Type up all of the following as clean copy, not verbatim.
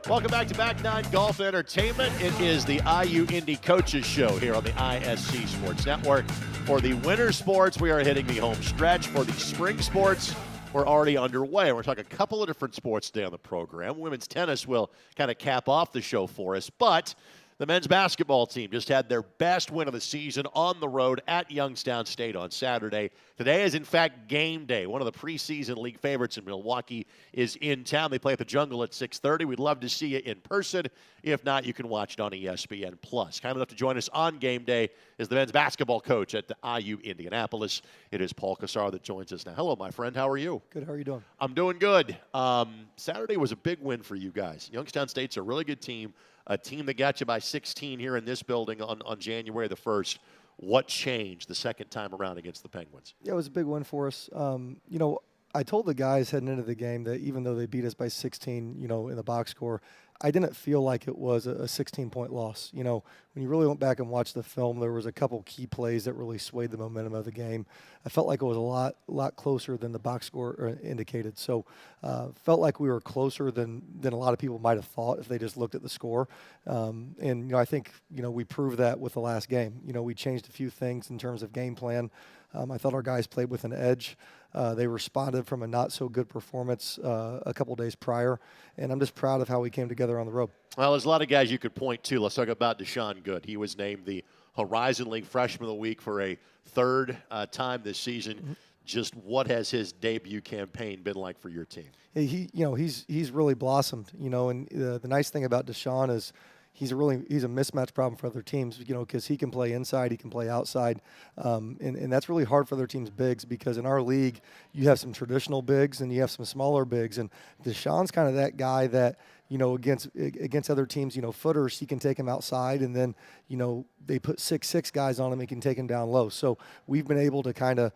Welcome back to Back Nine Golf Entertainment. It is the IU Indy Coaches Show here on the ISC Sports Network. For the winter sports, we are hitting the home stretch. For the spring sports, we're already underway. We're talking a couple of different sports today on the program. Women's tennis will kind of cap off the show for us, but the men's basketball team just had their best win of the season on the road at Youngstown State on Saturday. Today is, in fact, game day. One of the preseason league favorites in Milwaukee is in town. They play at the Jungle at 6:30. We'd love to see you in person. If not, you can watch it on ESPN+. Kind enough to join us on game day is the men's basketball coach at the IU Indianapolis. It is Paul Corsaro that joins us now. Hello, my friend. How are you? Good. How are you doing? I'm doing good. Saturday was a big win for you guys. Youngstown State's a really good team. A team that got you by 16 here in this building on January the 1st. What changed the second time around against the Penguins? Yeah, it was a big win for us. I told the guys heading into the game that even though they beat us by 16, in the box score, I didn't feel like it was a 16-point loss. When you really went back and watched the film, there was a couple key plays that really swayed the momentum of the game. I felt like it was a lot closer than the box score indicated. So felt like we were closer than a lot of people might have thought if they just looked at the score. I think, we proved that with the last game. We changed a few things in terms of game plan. I thought our guys played with an edge. They responded from a not-so-good performance a couple days prior, and I'm just proud of how we came together on the road. Well, there's a lot of guys you could point to. Let's talk about Deshaun Good. He was named the Horizon League Freshman of the Week for a third time this season. Mm-hmm. Just what has his debut campaign been like for your team? He's really blossomed. And the nice thing about Deshaun is he's a mismatch problem for other teams, because he can play inside, he can play outside, and that's really hard for other teams' bigs, because in our league you have some traditional bigs and you have some smaller bigs, and Deshaun's kind of that guy that against other teams, footers, he can take him outside, and then they put 6'6" guys on him, he can take him down low. So we've been able to kind of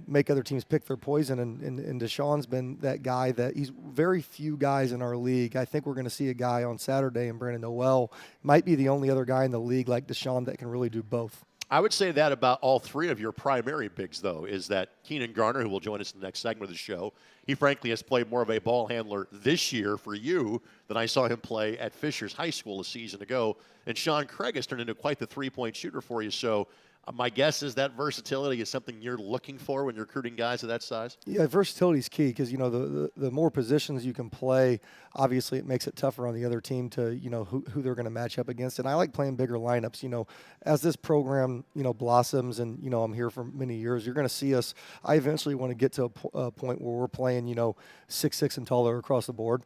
make other teams pick their poison, and Deshaun's been that guy that he's very few guys in our league. I think we're going to see a guy on Saturday, and Brandon Noel might be the only other guy in the league like Deshaun that can really do both. I would say that about all three of your primary bigs, though, is that Keenan Garner, who will join us in the next segment of the show, he frankly has played more of a ball handler this year for you than I saw him play at Fishers High School a season ago. And Sean Craig has turned into quite the three-point shooter for you. So my guess is that versatility is something you're looking for when you're recruiting guys of that size? Yeah, versatility is key, because, the more positions you can play, obviously it makes it tougher on the other team to, who they're going to match up against. And I like playing bigger lineups. As this program, blossoms, and, I'm here for many years, you're going to see us. I eventually want to get to a point where we're playing, 6'6" and taller across the board.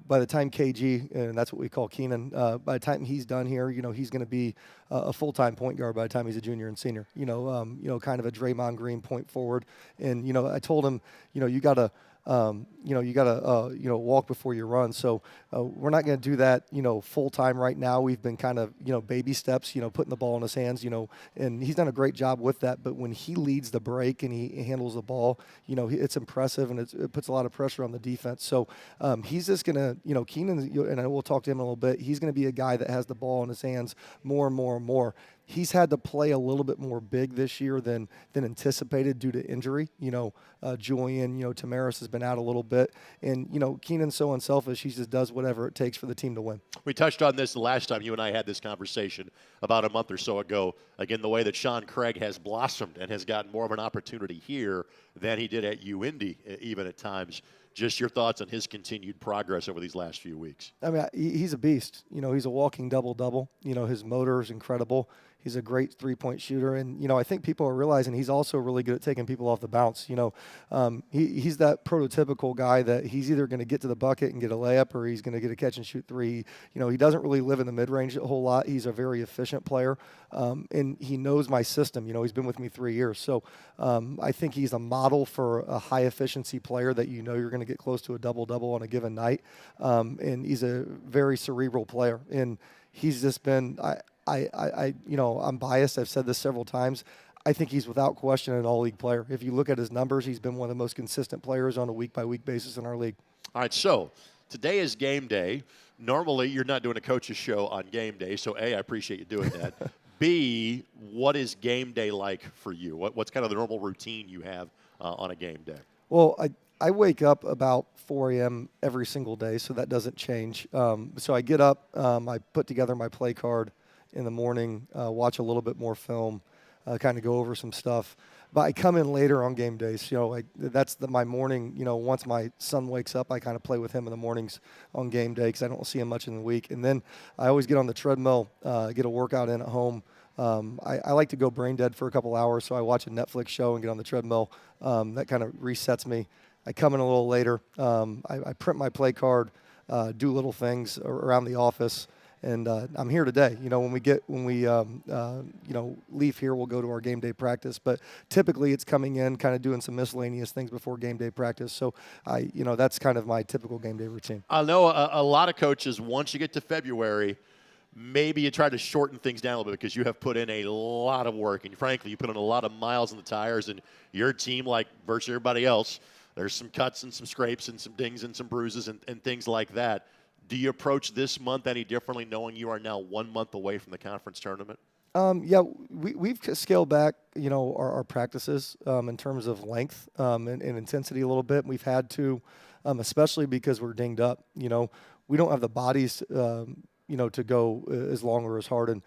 By the time KG, and that's what we call Keenan, by the time he's done here, he's going to be a full-time point guard by the time he's a junior and senior. Kind of a Draymond Green point forward. And I told him, you got to. Walk before you run. So we're not going to do that, full time right now. We've been kind of, baby steps, putting the ball in his hands, and he's done a great job with that. But when he leads the break and he handles the ball, it's impressive, and it puts a lot of pressure on the defense. So he's just going to, Keenan, and I will talk to him in a little bit, he's going to be a guy that has the ball in his hands more and more and more. He's had to play a little bit more big this year than anticipated due to injury. Julian, Tamaris has been out a little bit. And, Keenan's so unselfish, he just does whatever it takes for the team to win. We touched on this the last time you and I had this conversation about a month or so ago. Again, the way that Sean Craig has blossomed and has gotten more of an opportunity here than he did at Indy, even at times. Just your thoughts on his continued progress over these last few weeks. I mean, he's a beast. He's a walking double-double. His motor is incredible. He's a great three-point shooter. And, I think people are realizing he's also really good at taking people off the bounce. He's that prototypical guy that he's either going to get to the bucket and get a layup, or he's going to get a catch-and-shoot three. He doesn't really live in the mid-range a whole lot. He's a very efficient player, and he knows my system. He's been with me 3 years. So I think he's a model for a high-efficiency player that you're going to get close to a double-double on a given night. And he's a very cerebral player. And he's just been I'm biased. I've said this several times. I think he's without question an all-league player. If you look at his numbers, he's been one of the most consistent players on a week-by-week basis in our league. All right, so today is game day. Normally, you're not doing a coach's show on game day, so A, I appreciate you doing that. B, what is game day like for you? What's kind of the normal routine you have on a game day? Well, I wake up about 4 a.m. every single day, so that doesn't change. So I get up, I put together my play card in the morning, watch a little bit more film, kind of go over some stuff. But I come in later on game days. That's my morning. Once my son wakes up, I kind of play with him in the mornings on game day because I don't see him much in the week. And then I always get on the treadmill, get a workout in at home. I like to go brain dead for a couple hours, so I watch a Netflix show and get on the treadmill. That kind of resets me. I come in a little later. I print my play card, do little things around the office. And I'm here today. When we leave here, we'll go to our game day practice. But typically, it's coming in, kind of doing some miscellaneous things before game day practice. So that's kind of my typical game day routine. I know a lot of coaches, once you get to February, maybe you try to shorten things down a little bit because you have put in a lot of work. And frankly, you put in a lot of miles on the tires. And your team, like virtually everybody else, there's some cuts and some scrapes and some dings and some bruises and things like that. Do you approach this month any differently, knowing you are now 1 month away from the conference tournament? Yeah, we've scaled back, our practices in terms of length and intensity a little bit. We've had to, especially because we're dinged up. We don't have the bodies, to go as long or as hard. And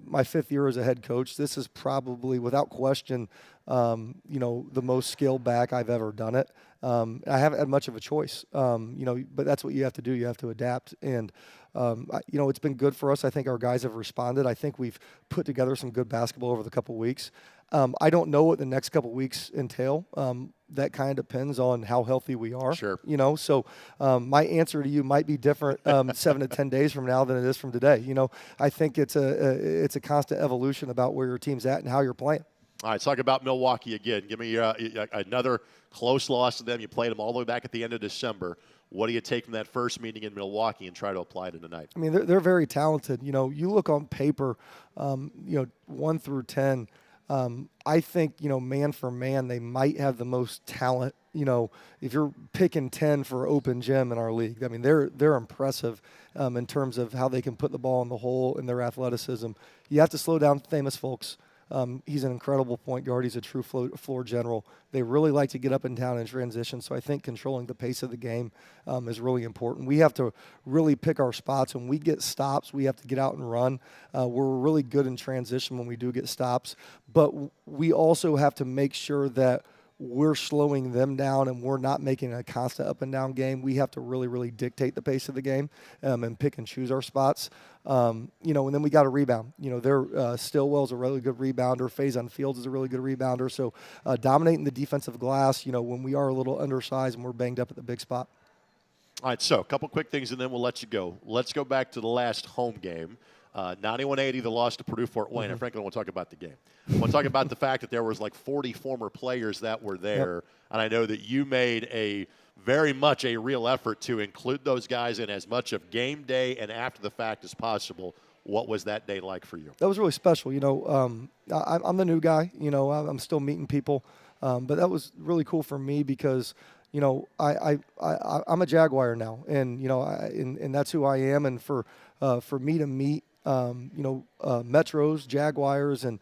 my 5th year as a head coach, this is probably, without question, the most scaled back I've ever done it. I haven't had much of a choice, but that's what you have to do. You have to adapt. And, it's been good for us. I think our guys have responded. I think we've put together some good basketball over the couple weeks. I don't know what the next couple weeks entail. That kind of depends on how healthy we are. Sure. So my answer to you might be different 7 to 10 days from now than it is from today. I think it's a constant evolution about where your team's at and how you're playing. All right, let's talk about Milwaukee again. Give me another close loss to them. You played them all the way back at the end of December. What do you take from that first meeting in Milwaukee and try to apply to tonight? I mean, they're very talented. You look on paper, 1 through 10. I think, man for man, they might have the most talent. If you're picking 10 for open gym in our league, I mean, they're impressive in terms of how they can put the ball in the hole and their athleticism. You have to slow down famous folks. He's an incredible point guard. He's a true floor general. They really like to get up and down in transition, so I think controlling the pace of the game is really important. We have to really pick our spots. When we get stops, we have to get out and run. We're really good in transition when we do get stops, but we also have to make sure that we're slowing them down and we're not making a constant up and down game. We have to really, really dictate the pace of the game and pick and choose our spots. And then we got to rebound. Stillwell's a really good rebounder. Faison Fields is a really good rebounder. So dominating the defensive glass, when we are a little undersized and we're banged up at the big spot. All right, so a couple quick things and then we'll let you go. Let's go back to the last home game. 91-80, the loss to Purdue Fort Wayne. I frankly don't want to talk about the game. I want to talk about the fact that there was like 40 former players that were there, yep. And I know that you made very much a real effort to include those guys in as much of game day and after the fact as possible. What was that day like for you? That was really special. I'm the new guy. I'm still meeting people, but that was really cool for me because I'm a Jaguar now, and and that's who I am. And for me to meet Metros, Jaguars, and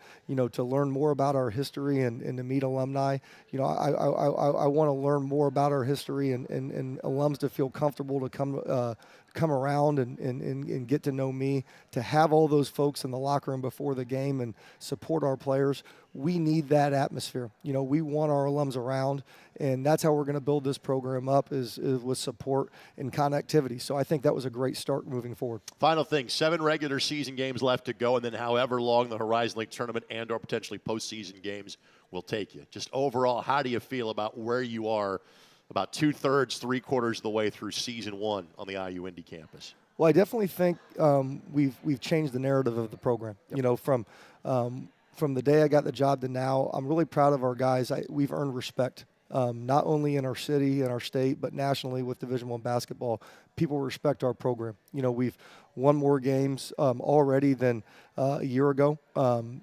to learn more about our history and to meet alumni. I want to learn more about our history and alums to feel comfortable to come around and get to know me, to have all those folks in the locker room before the game and support our players. We need that atmosphere. We want our alums around, and that's how we're going to build this program up is with support and connectivity. So I think that was a great start moving forward. Final thing, 7 regular season games left to go, and then however long the Horizon League tournament and or potentially postseason games will take you. Just overall, how do you feel about where you are about 2/3, 3/4 of the way through season 1 on the IU Indy campus? Well, I definitely think we've changed the narrative of the program. Yep. From the day I got the job to now, I'm really proud of our guys. We've earned respect, not only in our city and our state, but nationally with Division I basketball. People respect our program. We've won more games already than a year ago, and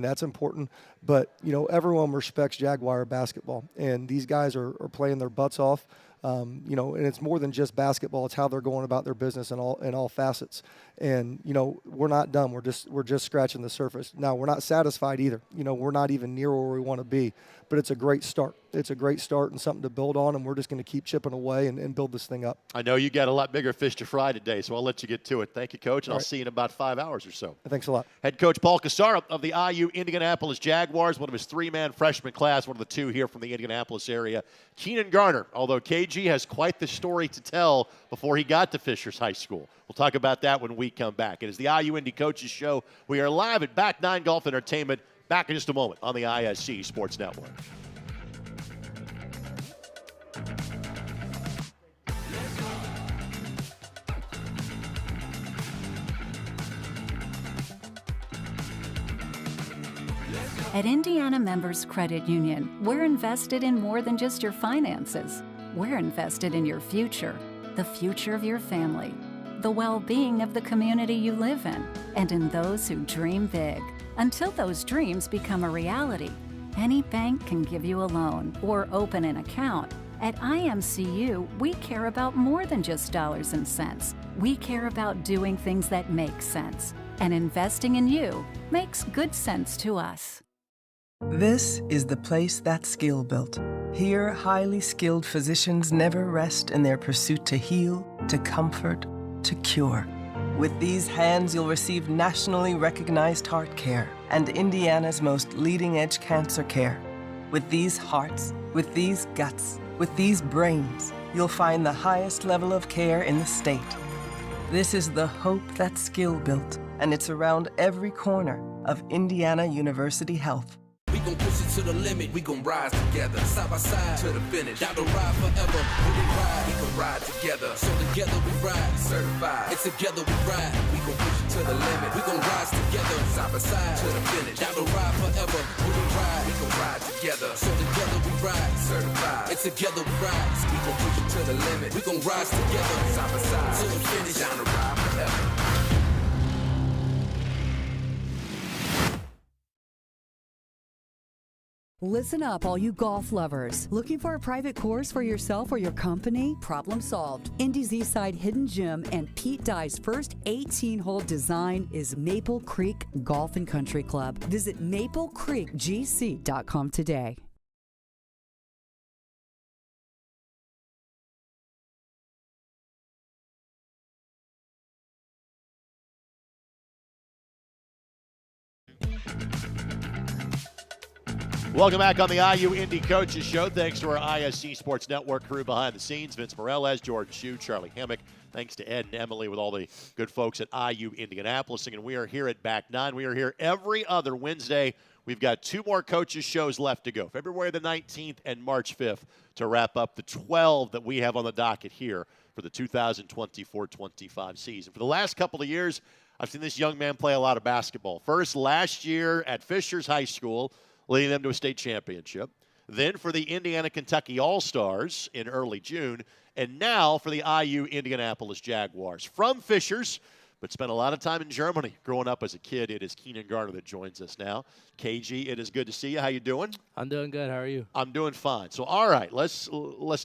that's important. But, everyone respects Jaguar basketball, and these guys are playing their butts off. You know, and it's more than just basketball. It's how they're going about their business in all facets. And, you know, we're not done. We're just scratching the surface. Now, we're not satisfied either. You know, we're not even near where we want to be, but it's a great start. It's a great start and something to build on, and we're just going to keep chipping away and build this thing up. I know you got a lot bigger fish to fry today, so I'll let you get to it. Thank you, Coach, and I'll see you in about 5 hours or so. Thanks a lot. Head Coach Paul Corsaro of the IU Indianapolis Jaguars, one of his three-man freshman class, one of the two here from the Indianapolis area. Keenan Garner, although KG has quite the story to tell before he got to Fishers High School. We'll talk about that when we come back. It is the IU Indy Coaches Show. We are live at Back 9 Golf Entertainment. Back in just a moment on the ISC Sports Network. At Indiana Members Credit Union, we're invested in more than just your finances. We're invested in your future, the future of your family, the well-being of the community you live in, and in those who dream big. Until those dreams become a reality, any bank can give you a loan or open an account. At IMCU, we care about more than just dollars and cents. We care about doing things that make sense. And investing in you makes good sense to us. This is the place that's skill built. Here, highly skilled physicians never rest in their pursuit to heal, to comfort, to cure. With these hands, you'll receive nationally recognized heart care and Indiana's most leading-edge cancer care. With these hearts, with these guts, with these brains, you'll find the highest level of care in the state. This is the hope that's skill built, and it's around every corner of Indiana University Health. We gon' push it to the limit, we gon' rise together, side by side to the finish. Down the ride forever, when we ride, we gon' ride together. So together we ride, certified. It's together we ride, we gon' push it to the limit. We gon' rise together, side by side to the finish. Down the ride forever, when we ride, we gon' ride together. So together we ride, certified. It's together we ride, we gon' push it to the limit. We gon' rise together, side by side to the finish. Down the ride forever. Listen up, all you golf lovers. Looking for a private course for yourself or your company? Problem solved. Indy's Eastside Hidden Gem and Pete Dye's first 18-hole design is Maple Creek Golf and Country Club. Visit maplecreekgc.com today. Welcome back on the IU Indy Coaches Show. Thanks to our ISC Sports Network crew behind the scenes, Vince Morales, Jordan Shue, Charlie Hammock. Thanks to Ed and Emily with all the good folks at IU Indianapolis. And we are here at Back 9. We are here every other Wednesday. We've got two more coaches shows left to go, February the 19th and March 5th, to wrap up the 12 that we have on the docket here for the 2024-25 season. For the last couple of years, I've seen this young man play a lot of basketball. First, last year at Fishers High School, leading them to a state championship. Then for the Indiana-Kentucky All-Stars in early June. And now for the IU Indianapolis Jaguars. From Fishers, but spent a lot of time in Germany growing up as a kid. It is Keenan Garner that joins us now. KG, it is good to see you. How you doing? I'm doing good. How are you? I'm doing fine. So, all right, let's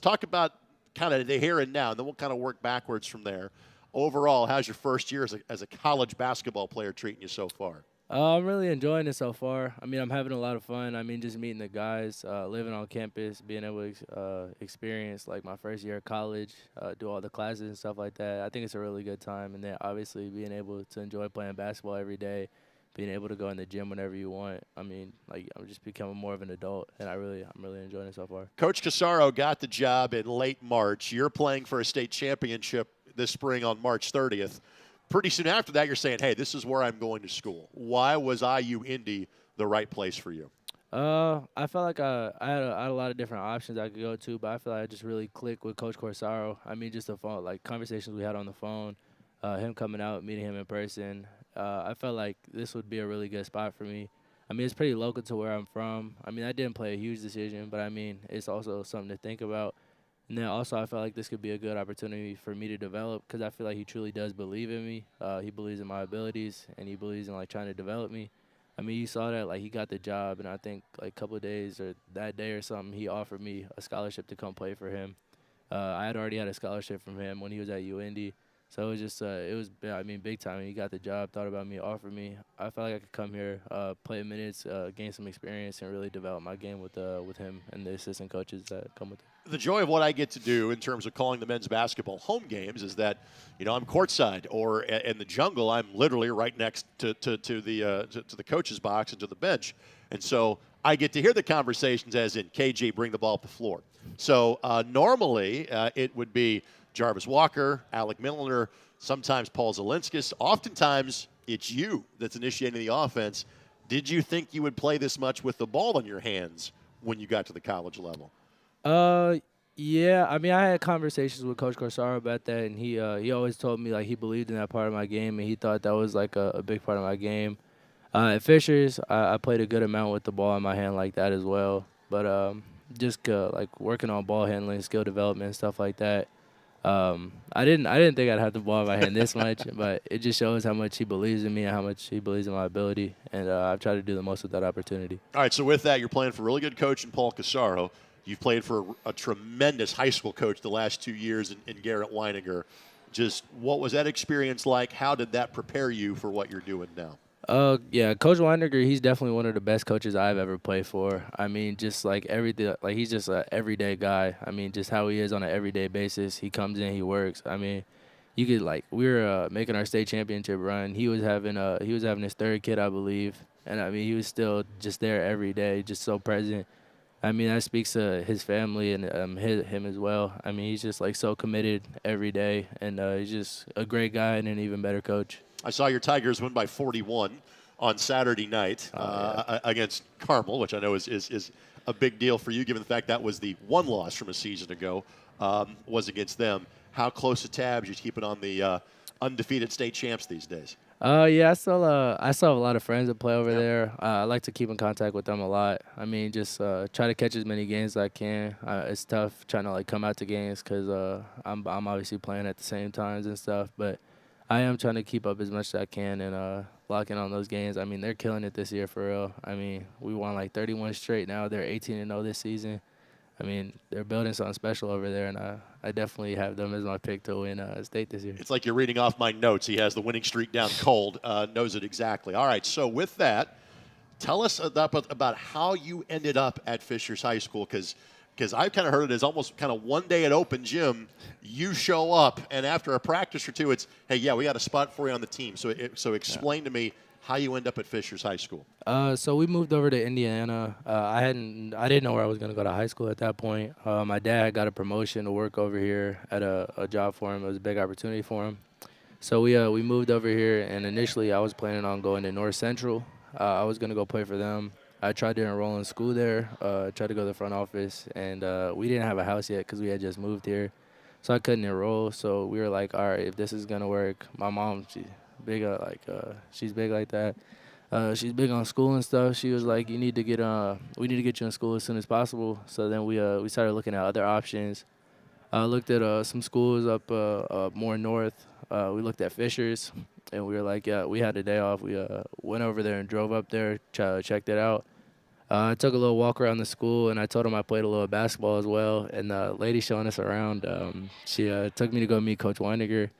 talk about kind of the here and now, and then we'll kind of work backwards from there. Overall, how's your first year as a college basketball player treating you so far? I'm really enjoying it so far. I mean, I'm having a lot of fun. I mean, just meeting the guys, living on campus, being able to experience, like, my first year of college, do all the classes and stuff like that. I think it's a really good time. And then, obviously, being able to enjoy playing basketball every day, being able to go in the gym whenever you want. I mean, like, I'm just becoming more of an adult, and I'm really enjoying it so far. Coach Corsaro got the job in late March. You're playing for a state championship this spring on March 30th. Pretty soon after that, you're saying, hey, this is where I'm going to school. Why was IU Indy the right place for you? I felt like I had a lot of different options I could go to, but I feel like I just really clicked with Coach Corsaro. I mean, just the phone, like conversations we had on the phone, him coming out, meeting him in person. I felt like this would be a really good spot for me. I mean, it's pretty local to where I'm from. I mean, I didn't play a huge decision, but I mean, it's also something to think about. And then also I felt like this could be a good opportunity for me to develop because I feel like he truly does believe in me. He believes in my abilities, and he believes in, like, trying to develop me. I mean, you saw that, like, he got the job, and I think, like, a couple of days or that day or something, he offered me a scholarship to come play for him. I had already had a scholarship from him when he was at Indy. So it was just, big time. He got the job, thought about me, offered me. I felt like I could come here, play minutes, gain some experience, and really develop my game with him and the assistant coaches that come with it. The joy of what I get to do in terms of calling the men's basketball home games is that, I'm courtside, or in the jungle, I'm literally right next to the coach's box and to the bench. And so I get to hear the conversations as in, KG, bring the ball up the floor. So normally it would be Jarvis Walker, Alec Milliner, sometimes Paul Zelinskis. Oftentimes it's you that's initiating the offense. Did you think you would play this much with the ball in your hands when you got to the college level? Yeah. I mean, I had conversations with Coach Corsaro about that, and he always told me, like, he believed in that part of my game, and he thought that was, like, a big part of my game. At Fishers, I played a good amount with the ball in my hand like that as well. But just, like, working on ball handling, skill development, and stuff like that. I didn't think I'd have the ball in my hand this much, but it just shows how much he believes in me and how much he believes in my ability, and I've tried to do the most with that opportunity. All right, so with that, you're playing for a really good coach in Paul Corsaro. You've played for a tremendous high school coach the last 2 years in Garrett Weininger. Just what was that experience like? How did that prepare you for what you're doing now? Yeah, Coach Weininger, he's definitely one of the best coaches I've ever played for. I mean, just like everything, like he's just an everyday guy. I mean, just how he is on an everyday basis. He comes in, he works. I mean, you could we were making our state championship run. He was having his third kid, I believe, and I mean, he was still just there every day, just so present. I mean, that speaks to his family and him as well. I mean, he's just like so committed every day, and he's just a great guy and an even better coach. I saw your Tigers win by 41 on Saturday night against Carmel, which I know is a big deal for you, given the fact that was the one loss from a season ago was against them. How close to tabs you keeping on the undefeated state champs these days? Yeah, I still have a lot of friends that play over there. I like to keep in contact with them a lot. I mean, just try to catch as many games as I can. It's tough trying to come out to games because I'm obviously playing at the same times and stuff, but I am trying to keep up as much as I can and lock in on those games. I mean, they're killing it this year for real. I mean, we won 31 straight now. They're 18-0 this season. I mean, they're building something special over there, and I definitely have them as my pick to win state this year. It's like you're reading off my notes. He has the winning streak down cold, knows it exactly. All right, so with that, tell us about how you ended up at Fishers High School, because I've kind of heard it as almost kind of one day at open gym, you show up, and after a practice or two, it's, hey, yeah, we got a spot for you on the team. So explain to me how you end up at Fishers High School. So we moved over to Indiana. I didn't know where I was going to go to high school at that point. My dad got a promotion to work over here at a job for him. It was a big opportunity for him. So we moved over here, and initially I was planning on going to North Central. I was going to go play for them. I tried to enroll in school there, tried to go to the front office, and we didn't have a house yet because we had just moved here. So I couldn't enroll. So we were like, all right, if this is going to work, my mom, she's big like that. She's big on school and stuff. She was like, we need to get you in school as soon as possible. So then we started looking at other options. Looked at some schools up more north. We looked at Fishers, and we were like, yeah, we had a day off. We went over there and drove up there, checked it out. I took a little walk around the school, and I told him I played a little basketball as well. And the lady showing us around, she took me to go meet Coach Weininger.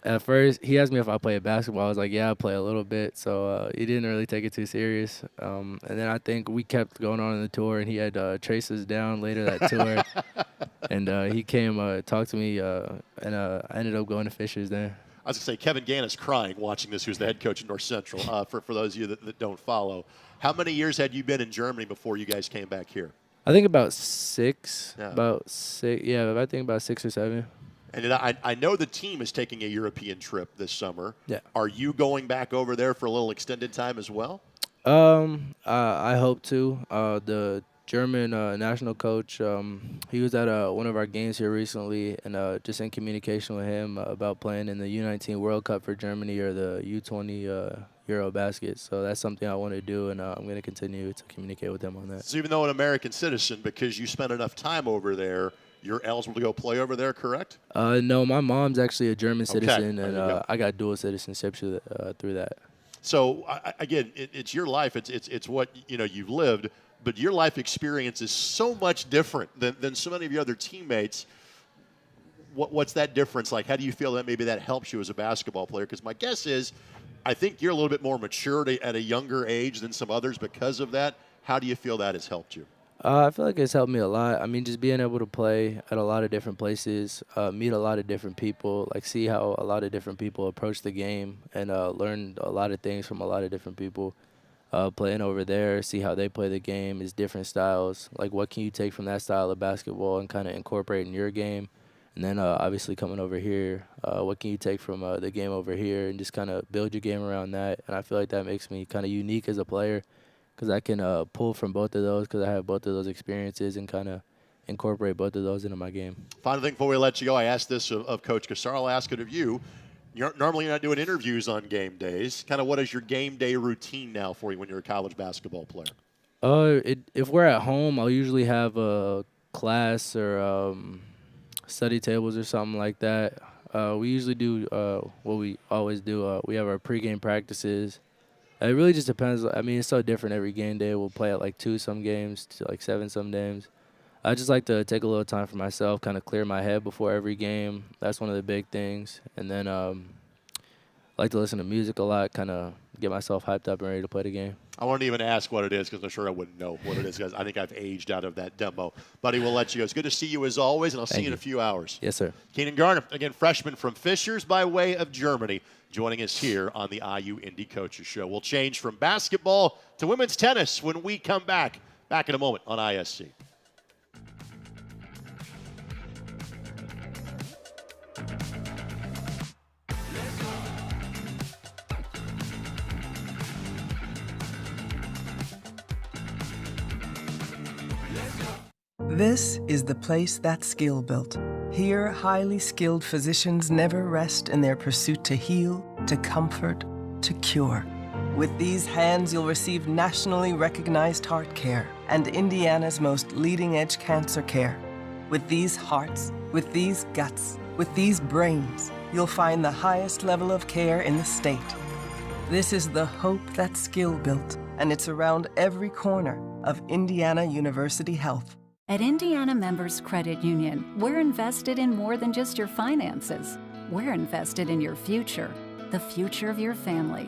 At first, he asked me if I played basketball. I was like, yeah, I play a little bit. So he didn't really take it too serious. And then I think we kept going on in the tour, and he had traced us down later that tour. And he came talked to me, and I ended up going to Fishers then. I was going to say, Kevin Gann is crying watching this, who's the head coach at North Central, for those of you that don't follow. How many years had you been in Germany before you guys came back here? I think about six. Yeah. I think about 6 or 7. And I know the team is taking a European trip this summer. Yeah. Are you going back over there for a little extended time as well? I hope to. The German national coach, he was at one of our games here recently, and just in communication with him about playing in the U19 World Cup for Germany or the U20 Eurobasket. So that's something I want to do, and I'm going to continue to communicate with him on that. So even though an American citizen, because you spent enough time over there, you're eligible to go play over there, correct? No, my mom's actually a German citizen, and I got dual citizenship through that. So again, it's your life. It's what you've lived, but your life experience is so much different than so many of your other teammates. What's that difference like? How do you feel that maybe that helps you as a basketball player? Because my guess is, I think you're a little bit more mature at a younger age than some others because of that. How do you feel that has helped you? I feel like it's helped me a lot. I mean, just being able to play at a lot of different places, meet a lot of different people, like see how a lot of different people approach the game, and learn a lot of things from a lot of different people. Playing over there, see how they play the game, is different styles. Like, what can you take from that style of basketball and kind of incorporate in your game? And then obviously coming over here, what can you take from the game over here and just kind of build your game around that? And I feel like that makes me kind of unique as a player, because I can pull from both of those, because I have both of those experiences and kind of incorporate both of those into my game. Final thing before we let you go, I asked this of Coach Corsaro. I'll ask it of you. Normally you're not doing interviews on game days. Kind of what is your game day routine now for you when you're a college basketball player? If we're at home, I'll usually have a class or study tables or something like that. We usually do what we always do. We have our pregame practices. It really just depends. I mean, it's so different every game day. We'll play at like 2 some games to like 7 some games. I just like to take a little time for myself, kind of clear my head before every game. That's one of the big things. And then I like to listen to music a lot, kind of get myself hyped up and ready to play the game. I won't even ask what it is because I'm sure I wouldn't know what it is, because I think I've aged out of that demo. Buddy, we'll let you go. It's good to see you as always, and I'll see you in a few hours. Yes, sir. Keenan Garner, again, freshman from Fishers by way of Germany, joining us here on the IU Indy Coaches Show. We'll change from basketball to women's tennis when we come back. Back in a moment on ISC. This is the place that's skill built. Here, highly skilled physicians never rest in their pursuit to heal, to comfort, to cure. With these hands, you'll receive nationally recognized heart care and Indiana's most leading-edge cancer care. With these hearts, with these guts, with these brains, you'll find the highest level of care in the state. This is the hope that's skill built, and it's around every corner of Indiana University Health. At Indiana Members Credit Union, we're invested in more than just your finances. We're invested in your future, the future of your family,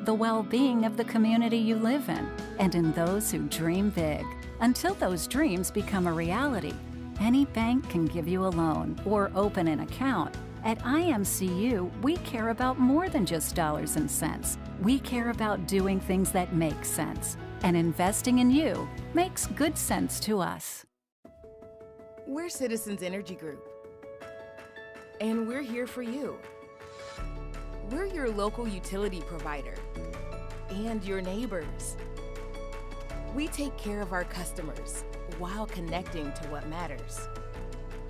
the well-being of the community you live in, and in those who dream big. Until those dreams become a reality, any bank can give you a loan or open an account. At IMCU, we care about more than just dollars and cents. We care about doing things that make sense. And investing in you makes good sense to us. We're Citizens Energy Group, and we're here for you. We're your local utility provider and your neighbors. We take care of our customers while connecting to what matters.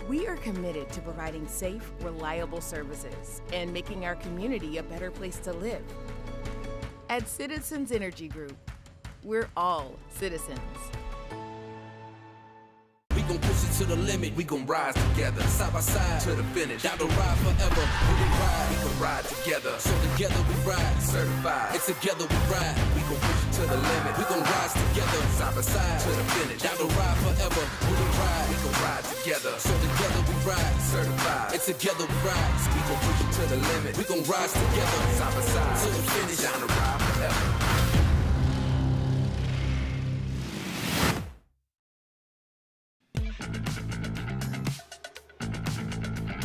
We are committed to providing safe, reliable services and making our community a better place to live. At Citizens Energy Group, we're all citizens. We gon' push it to the limit, we gon' rise together, side by side to the finish. Down the ride forever, when we ride, we gon' ride together. So together we ride, certified. It's together we ride, we gon' push it to the limit. We gon' rise together, side by side to the finish. Down the ride forever, when we ride, we gon' ride together. So together we ride, certified. It's together we ride, we gon' push it to the limit. We gon' rise together, side by side to the finish. Down the ride forever.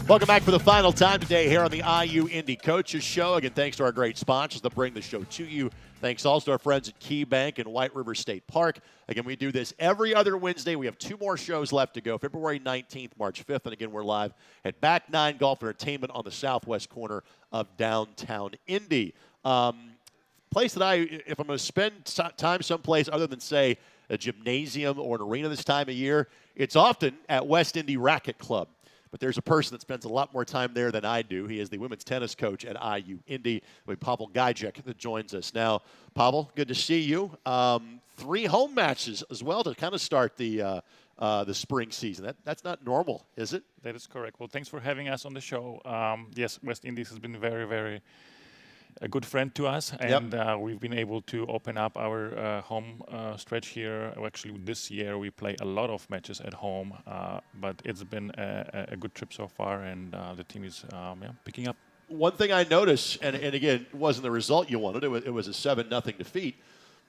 Welcome back for the final time today here on the IU Indy Coaches Show. Again, thanks to our great sponsors that bring the show to you. Thanks also to our friends at Key Bank and White River State Park. Again, we do this every other Wednesday. We have 2 more shows left to go, February 19th, March 5th. And again, we're live at Back 9 Golf Entertainment on the southwest corner of downtown Indy. Place that if I'm going to spend time someplace other than, say, a gymnasium or an arena this time of year, it's often at West Indy Racket Club. But there's a person that spends a lot more time there than I do. He is the women's tennis coach at IU Indy, Pawel Gajdzik, that joins us now. Pawel, good to see you. 3 home matches as well to kind of start the spring season. That's not normal, is it? That is correct. Well, thanks for having us on the show. Yes, West Indies has been very, very a good friend to us, and we've been able to open up our home stretch here. Actually, this year we play a lot of matches at home, but it's been a good trip so far, and the team is picking up. One thing I noticed, and again, it wasn't the result you wanted. It was a 7-0 defeat.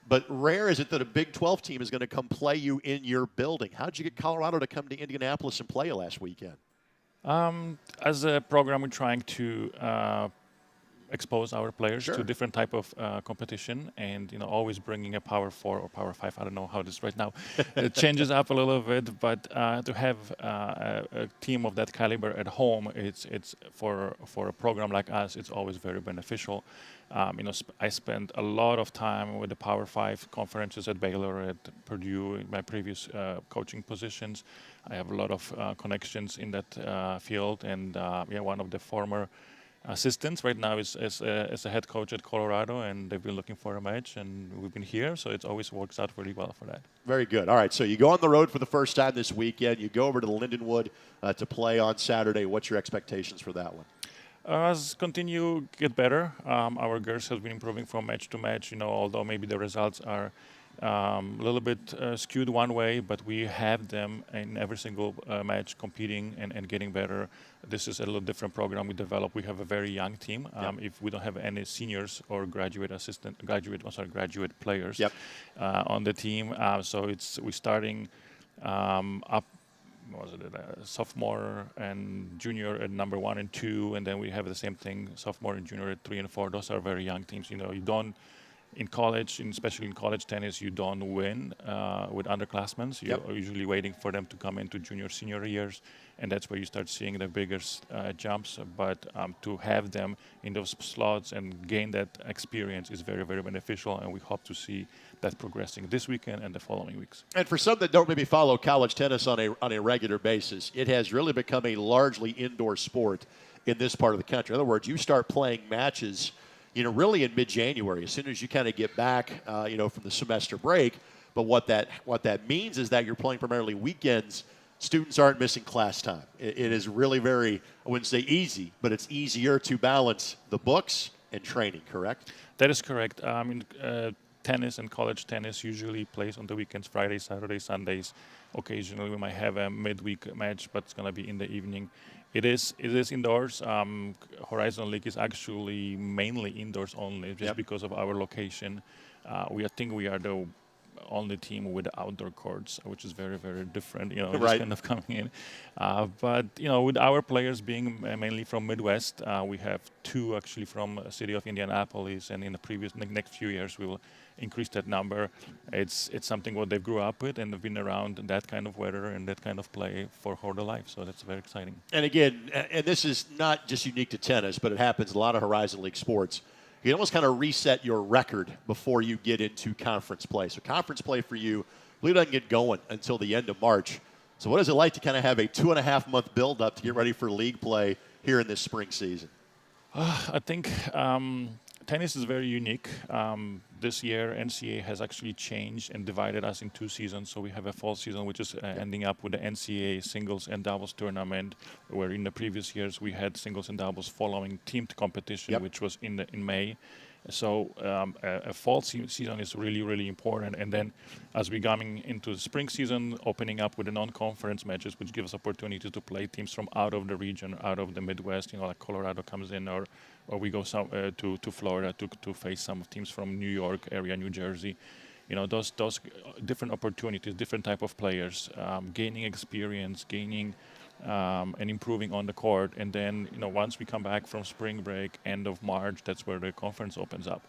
But rare is it that a Big 12 team is going to come play you in your building. How did you get Colorado to come to Indianapolis and play you last weekend? As a program, we're trying to expose our players to different type of competition, and always bringing a Power 4 or Power 5. I don't know how it is right now. It changes up a little bit, but to have a team of that caliber at home, it's for a program like us, it's always very beneficial. I spent a lot of time with the Power 5 conferences at Baylor, at Purdue, in my previous coaching positions. I have a lot of connections in that field, and one of the former assistants right now is as a head coach at Colorado, and they've been looking for a match, and we've been here, so it always works out really well for that. Very good. All right, so you go on the road for the first time this weekend. You go over to the Lindenwood to play on Saturday. What's your expectations for that one? As continue get better, our girls have been improving from match to match. Although maybe the results are a little bit skewed one way, but we have them in every single match competing and getting better. This is a little different program we develop. We have a very young team. If we don't have any seniors or graduate players on the team, so we're starting up. Sophomore and junior at number 1 and 2, and then we have the same thing, sophomore and junior at 3 and 4. Those are very young teams. You don't in college, especially in college tennis, you don't win with underclassmen. You're usually waiting for them to come into junior, senior years, and that's where you start seeing the biggest jumps. But to have them in those slots and gain that experience is very, very beneficial, and we hope to see that progressing this weekend and the following weeks. And for some that don't maybe follow college tennis on a regular basis, it has really become a largely indoor sport in this part of the country. In other words, you start playing matches really in mid-January, as soon as you kind of get back, from the semester break. But what that means is that you're playing primarily weekends. Students aren't missing class time. It is really very, I wouldn't say easy, but it's easier to balance the books and training, correct? That is correct. Tennis and college tennis usually plays on the weekends, Fridays, Saturdays, Sundays. Occasionally we might have a midweek match, but it's going to be in the evening. It is indoors. Horizon League is actually mainly indoors only, just because of our location. I think we are the only team with outdoor courts, which is very, very different, just kind of coming in. But, with our players being mainly from Midwest, we have 2 actually from the city of Indianapolis, and in the next few years we will increase that number. It's something what they grew up with, and they've been around that kind of weather and that kind of play for whole their life, so that's very exciting. And again, and this is not just unique to tennis, but it happens in a lot of Horizon League sports. You can almost kind of reset your record before you get into conference play. So conference play for you really doesn't get going until the end of March. So what is it like to kind of have a 2.5-month build-up to get ready for league play here in this spring season? I think tennis is very unique. This year, NCAA has actually changed and divided us in 2 seasons. So we have a fall season, which is ending up with the NCAA singles and doubles tournament, where in the previous years we had singles and doubles following teamed competition, which was in May. So a fall season is really, really important. And then as we're coming into the spring season, opening up with the non-conference matches, which gives us opportunity to play teams from out of the region, out of the Midwest, like Colorado comes in, or we go to Florida to face some teams from New York area, New Jersey. Those different opportunities, different type of players, gaining experience, gaining and improving on the court. And then, once we come back from spring break, end of March, that's where the conference opens up.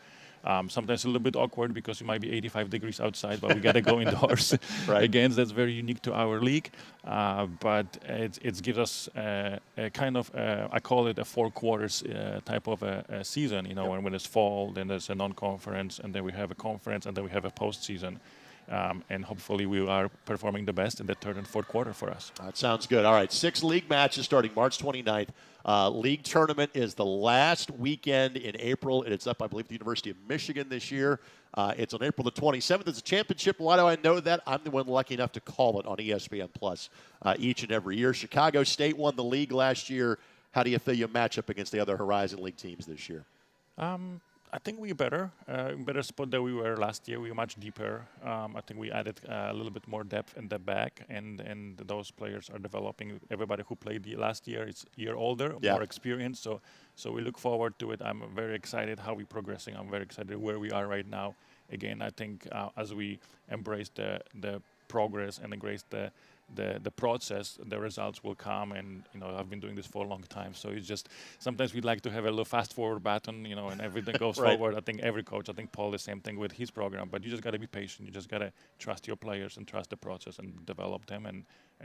Sometimes a little bit awkward because it might be 85 degrees outside, but we got to go indoors. Again, that's very unique to our league. But it gives us a kind of, I call it a 4 quarters type of a season. When it's fall, then there's a non-conference, and then we have a conference, and then we have a postseason. And hopefully we are performing the best in the 3rd and 4th quarter for us. That sounds good. All right, 6 league matches starting March 29th. League tournament is the last weekend in April, and it's up, I believe, at the University of Michigan this year. It's on April the 27th. It's a championship. Why do I know that? I'm the one lucky enough to call it on ESPN Plus each and every year. Chicago State won the league last year. How do you feel you match up against the other Horizon League teams this year? I think we're better, better spot than we were last year. We were much deeper. I think we added a little bit more depth in the back, and those players are developing. Everybody who played last year is a year older, more experienced. So we look forward to it. I'm very excited how we're progressing. I'm very excited where we are right now. Again, I think as we embrace the progress and embrace the process, the results will come. And I've been doing this for a long time, so it's just sometimes we'd like to have a little fast forward button, and everything goes forward. I think every coach, I think Paul, the same thing with his program. But you just got to be patient. You just got to trust your players and trust the process and develop them, and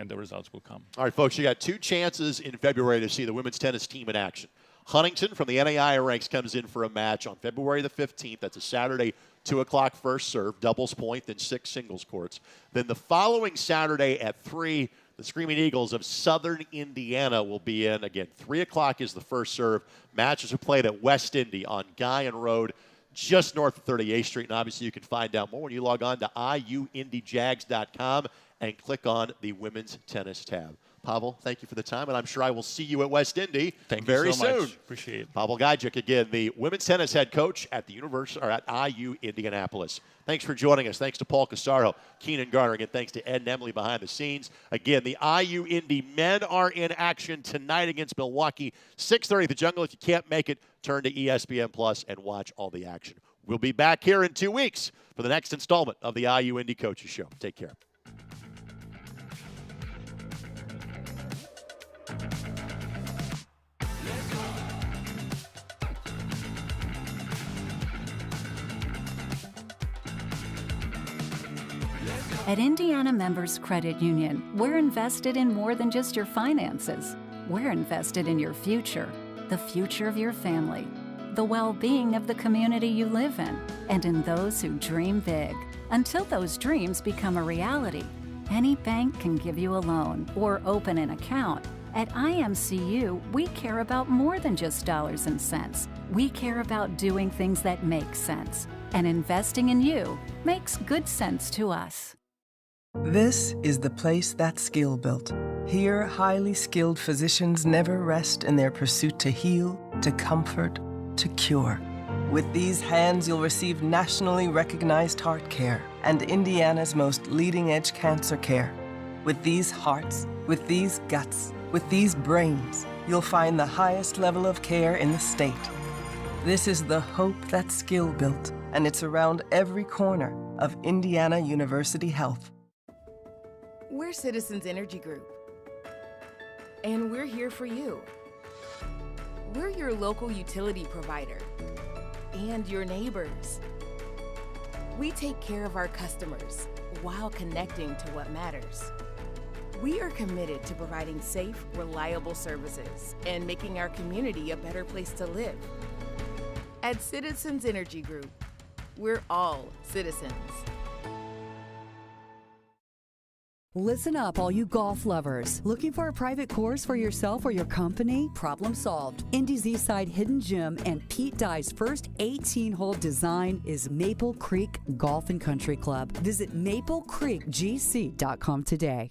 the results will come. All right, folks, you got 2 chances in February to see the women's tennis team in action. Huntington from the NAIA ranks comes in for a match on February the 15th. That's a Saturday, 2 o'clock first serve, doubles point, then 6 singles courts. Then the following Saturday at 3, the Screaming Eagles of Southern Indiana will be in. Again, 3 o'clock is the first serve. Matches are played at West Indy on Guyan Road, just north of 38th Street. And obviously you can find out more when you log on to iuindyjags.com and click on the Women's Tennis tab. Pawel, thank you for the time, and I'm sure I will see you at West Indy very soon. Thank you so much. Appreciate it. Pawel Gajdzik, again, the women's tennis head coach at the IU Indianapolis. Thanks for joining us. Thanks to Paul Corsaro, Keenan Garner, and thanks to Ed and Emily behind the scenes. Again, the IU Indy men are in action tonight against Milwaukee, 6:30 at the Jungle. If you can't make it, turn to ESPN Plus and watch all the action. We'll be back here in 2 weeks for the next installment of the IU Indy Coaches Show. Take care. At Indiana Members Credit Union, we're invested in more than just your finances. We're invested in your future, the future of your family, the well-being of the community you live in, and in those who dream big. Until those dreams become a reality, any bank can give you a loan or open an account. At IMCU, we care about more than just dollars and cents. We care about doing things that make sense. And investing in you makes good sense to us. This is the place that's skill built. Here, highly skilled physicians never rest in their pursuit to heal, to comfort, to cure. With these hands, you'll receive nationally recognized heart care and Indiana's most leading-edge cancer care. With these hearts, with these guts, with these brains, you'll find the highest level of care in the state. This is the hope that's skill built, and it's around every corner of Indiana University Health. We're Citizens Energy Group, and we're here for you. We're your local utility provider and your neighbors. We take care of our customers while connecting to what matters. We are committed to providing safe, reliable services and making our community a better place to live. At Citizens Energy Group, we're all citizens. Listen up, all you golf lovers. Looking for a private course for yourself or your company? Problem solved. Indy's Eastside Hidden Gym and Pete Dye's first 18-hole design is Maple Creek Golf and Country Club. Visit maplecreekgc.com today.